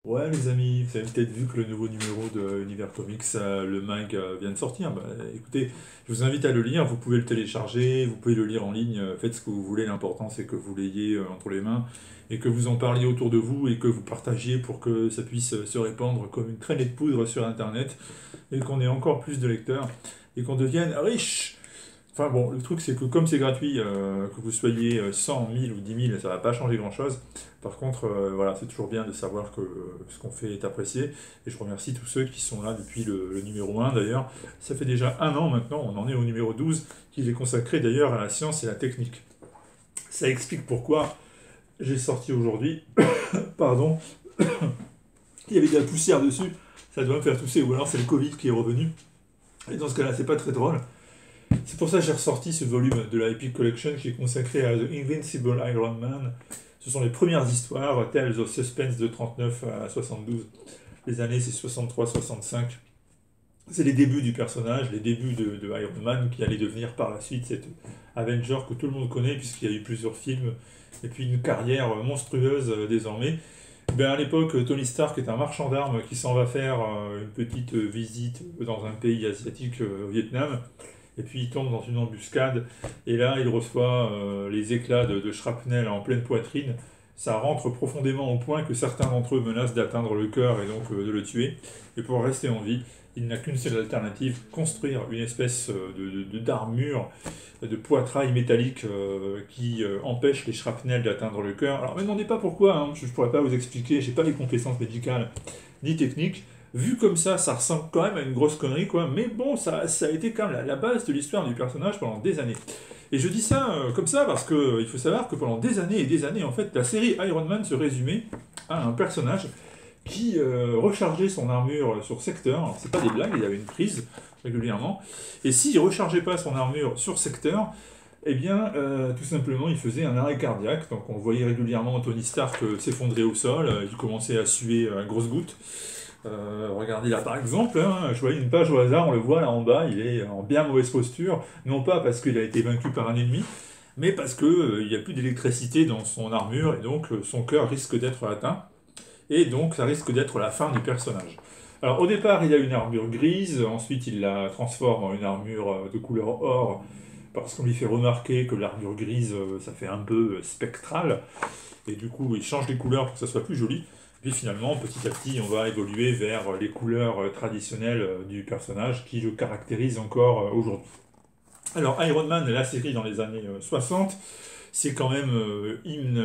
Ouais les amis, vous avez peut-être vu que le nouveau numéro de Univers Comics, le mag, vient de sortir. Bah, écoutez, je vous invite à le lire, vous pouvez le télécharger, vous pouvez le lire en ligne, faites ce que vous voulez, l'important c'est que vous l'ayez entre les mains et que vous en parliez autour de vous et que vous partagiez pour que ça puisse se répandre comme une traînée de poudre sur Internet et qu'on ait encore plus de lecteurs et qu'on devienne riche. Enfin bon, le truc c'est que comme c'est gratuit, que vous soyez 100, 1000 ou 10 000, ça va pas changer grand-chose. Par contre, voilà, c'est toujours bien de savoir que ce qu'on fait est apprécié. Et je remercie tous ceux qui sont là depuis le numéro 1 d'ailleurs. Ça fait déjà un an maintenant, on en est au numéro 12, qu'il est consacré d'ailleurs à la science et la technique. Ça explique pourquoi j'ai sorti aujourd'hui, pardon, il y avait de la poussière dessus, ça doit me faire tousser, ou alors c'est le Covid qui est revenu. Et dans ce cas-là, c'est pas très drôle. C'est pour ça que j'ai ressorti ce volume de la Epic Collection qui est consacré à The Invincible Iron Man. Ce sont les premières histoires, Tales of Suspense de 39 à 72. Les années, c'est 63-65. C'est les débuts du personnage, les débuts de Iron Man qui allait devenir par la suite cet Avenger que tout le monde connaît puisqu'il y a eu plusieurs films et puis une carrière monstrueuse désormais. Ben à l'époque, Tony Stark est un marchand d'armes qui s'en va faire une petite visite dans un pays asiatique, au Vietnam. Et puis il tombe dans une embuscade, et là il reçoit les éclats de shrapnel en pleine poitrine. Ça rentre profondément au point que certains d'entre eux menacent d'atteindre le cœur et donc de le tuer. Et pour rester en vie, il n'a qu'une seule alternative, construire une espèce d'armure, de poitrail métallique qui empêche les shrapnels d'atteindre le cœur. Alors ne me demandez pas pourquoi, hein, je ne pourrais pas vous expliquer, j'ai pas les compétences médicales ni techniques. Vu comme ça ressemble quand même à une grosse connerie, quoi. Mais bon, ça a été quand même la base de l'histoire du personnage pendant des années. Et je dis ça comme ça parce que il faut savoir que pendant des années et des années, en fait, la série Iron Man se résumait à un personnage qui rechargeait son armure sur secteur. Alors, c'est pas des blagues, il y avait une prise régulièrement. Et s'il rechargeait pas son armure sur secteur, eh bien, tout simplement, il faisait un arrêt cardiaque. Donc, on voyait régulièrement Tony Stark s'effondrer au sol. Il commençait à suer à grosses gouttes. Regardez là par exemple, hein, je voyais une page au hasard, on le voit là en bas, il est en bien mauvaise posture, non pas parce qu'il a été vaincu par un ennemi, mais parce qu'il n'y a plus d'électricité dans son armure et donc son cœur risque d'être atteint, et donc ça risque d'être la fin du personnage. Alors au départ il a une armure grise, ensuite il la transforme en une armure de couleur or, parce qu'on lui fait remarquer que l'armure grise ça fait un peu spectral, et du coup il change les couleurs pour que ça soit plus joli. Puis finalement, petit à petit, on va évoluer vers les couleurs traditionnelles du personnage qui le caractérise encore aujourd'hui. Alors Iron Man, la série dans les années 60, c'est quand même hymne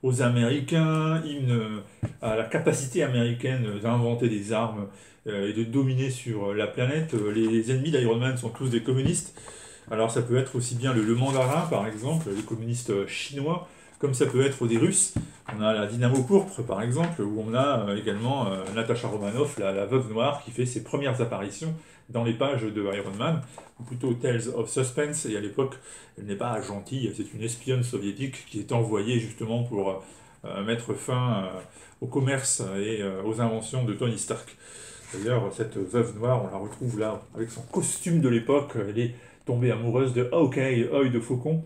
aux Américains, hymne à la capacité américaine d'inventer des armes et de dominer sur la planète. Les ennemis d'Iron Man sont tous des communistes. Alors ça peut être aussi bien le mandarin, par exemple, les communistes chinois, comme ça peut être des Russes. On a la Dynamo Pourpre, par exemple, où on a également Natasha Romanoff, la veuve noire, qui fait ses premières apparitions dans les pages de Iron Man, ou plutôt Tales of Suspense, et à l'époque, elle n'est pas gentille, c'est une espionne soviétique qui est envoyée justement pour mettre fin au commerce et aux inventions de Tony Stark. D'ailleurs, cette veuve noire, on la retrouve là avec son costume de l'époque. Elle est tombée amoureuse de Hawkeye, œil de faucon.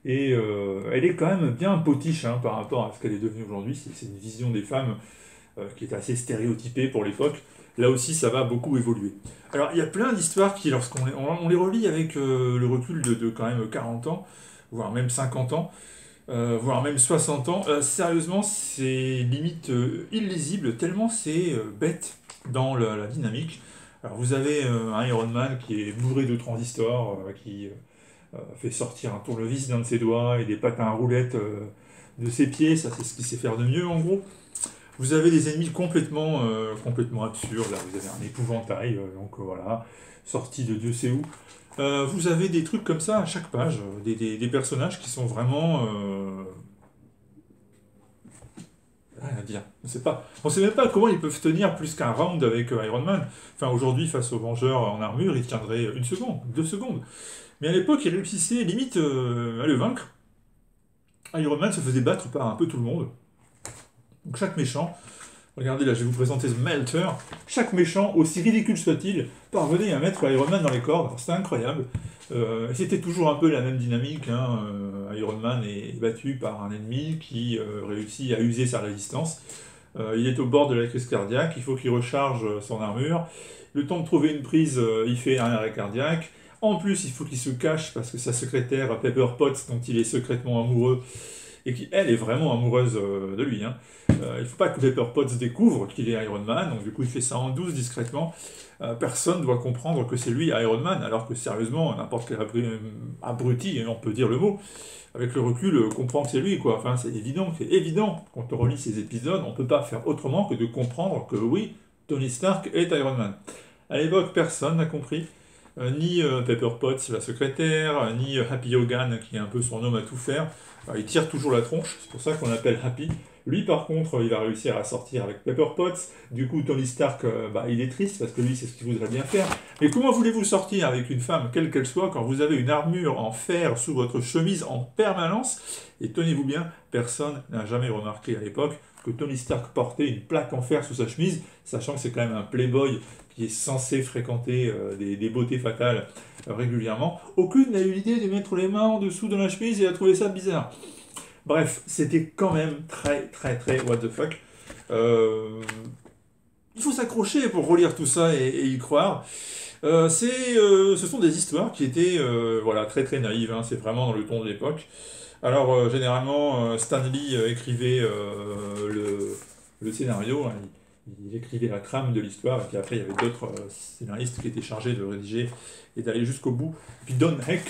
Et elle est quand même bien potiche hein, par rapport à ce qu'elle est devenue aujourd'hui. C'est une vision des femmes qui est assez stéréotypée pour l'époque. Là aussi, ça va beaucoup évoluer. Alors, il y a plein d'histoires qui, lorsqu'on on les relit avec le recul de quand même 40 ans, voire même 50 ans, voire même 60 ans, sérieusement, c'est limite illisible, tellement c'est bête dans la dynamique. Alors vous avez un Iron Man qui est bourré de transistors, qui fait sortir un tournevis d'un de ses doigts et des patins à roulettes de ses pieds, ça c'est ce qu'il sait faire de mieux en gros. Vous avez des ennemis complètement absurdes, là vous avez un épouvantail, donc voilà, sorti de Dieu sait où. Vous avez des trucs comme ça à chaque page, des personnages qui sont vraiment rien à dire. On sait même pas comment ils peuvent tenir plus qu'un round avec Iron Man. Enfin, aujourd'hui, face aux Vengeurs en armure, ils tiendraient une seconde, 2 secondes. Mais à l'époque, ils réussissaient limite à le vaincre. Iron Man se faisait battre par un peu tout le monde. Donc chaque méchant Regardez là, je vais vous présenter The Melter. Chaque méchant, aussi ridicule soit-il, parvenait à mettre Iron Man dans les cordes. C'était incroyable. C'était toujours un peu la même dynamique, hein. Iron Man est battu par un ennemi qui réussit à user sa résistance. Il est au bord de la crise cardiaque, il faut qu'il recharge son armure. Le temps de trouver une prise, il fait un arrêt cardiaque. En plus, il faut qu'il se cache parce que sa secrétaire, Pepper Potts, dont il est secrètement amoureux, et qui, elle, est vraiment amoureuse de lui, hein. Il ne faut pas que Pepper Potts découvre qu'il est Iron Man, donc du coup il fait ça en douce, discrètement. Personne ne doit comprendre que c'est lui Iron Man, alors que sérieusement, n'importe quel abruti, on peut dire le mot, avec le recul, comprend que c'est lui, quoi. Enfin, c'est évident, quand on relit ces épisodes, on ne peut pas faire autrement que de comprendre que oui, Tony Stark est Iron Man. À l'époque, personne n'a compris. Ni Pepper Potts, la secrétaire, ni Happy Hogan, qui est un peu son homme à tout faire. Il tire toujours la tronche, c'est pour ça qu'on l'appelle Happy. Lui, par contre, il va réussir à sortir avec Pepper Potts. Du coup, Tony Stark, il est triste parce que lui, c'est ce qu'il voudrait bien faire. Mais comment voulez-vous sortir avec une femme, quelle qu'elle soit, quand vous avez une armure en fer sous votre chemise en permanence? Et tenez-vous bien, personne n'a jamais remarqué à l'époque que Tony Stark portait une plaque en fer sous sa chemise, sachant que c'est quand même un playboy qui est censé fréquenter des beautés fatales régulièrement. Aucune n'a eu l'idée de mettre les mains en dessous de la chemise et a trouvé ça bizarre. Bref, c'était quand même très what the fuck. Euh, il faut s'accrocher pour relire tout ça et y croire. Ce sont des histoires qui étaient voilà, très naïves, hein. C'est vraiment dans le ton de l'époque. Alors, généralement, Stan Lee écrivait le scénario, hein. Il écrivait la trame de l'histoire, et puis après, il y avait d'autres scénaristes qui étaient chargés de rédiger et d'aller jusqu'au bout. Et puis Don Heck,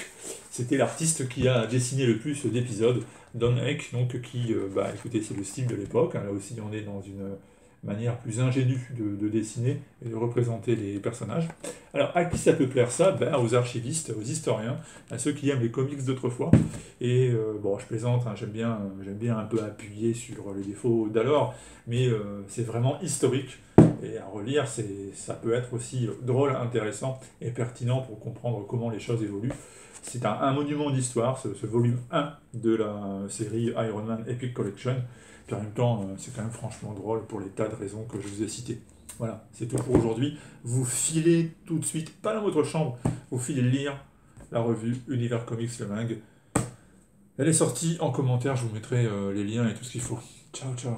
c'était l'artiste qui a dessiné le plus d'épisodes. Don Heck, donc, écoutez, c'est le style de l'époque, hein. Là aussi, on est dans une manière plus ingénue de dessiner et de représenter les personnages. Alors, à qui ça peut plaire ça? Aux archivistes, aux historiens, à ceux qui aiment les comics d'autrefois. Et je plaisante, hein, j'aime bien un peu appuyer sur les défauts d'alors, mais c'est vraiment historique. Et à relire, ça peut être aussi drôle, intéressant et pertinent pour comprendre comment les choses évoluent. C'est un monument d'histoire, ce volume 1 de la série Iron Man Epic Collection. Puis en même temps, c'est quand même franchement drôle pour les tas de raisons que je vous ai citées. Voilà, c'est tout pour aujourd'hui. Vous filez tout de suite, pas dans votre chambre, vous filez lire la revue Univers Comics Le Mag. Elle est sortie en commentaire, je vous mettrai les liens et tout ce qu'il faut. Ciao, ciao.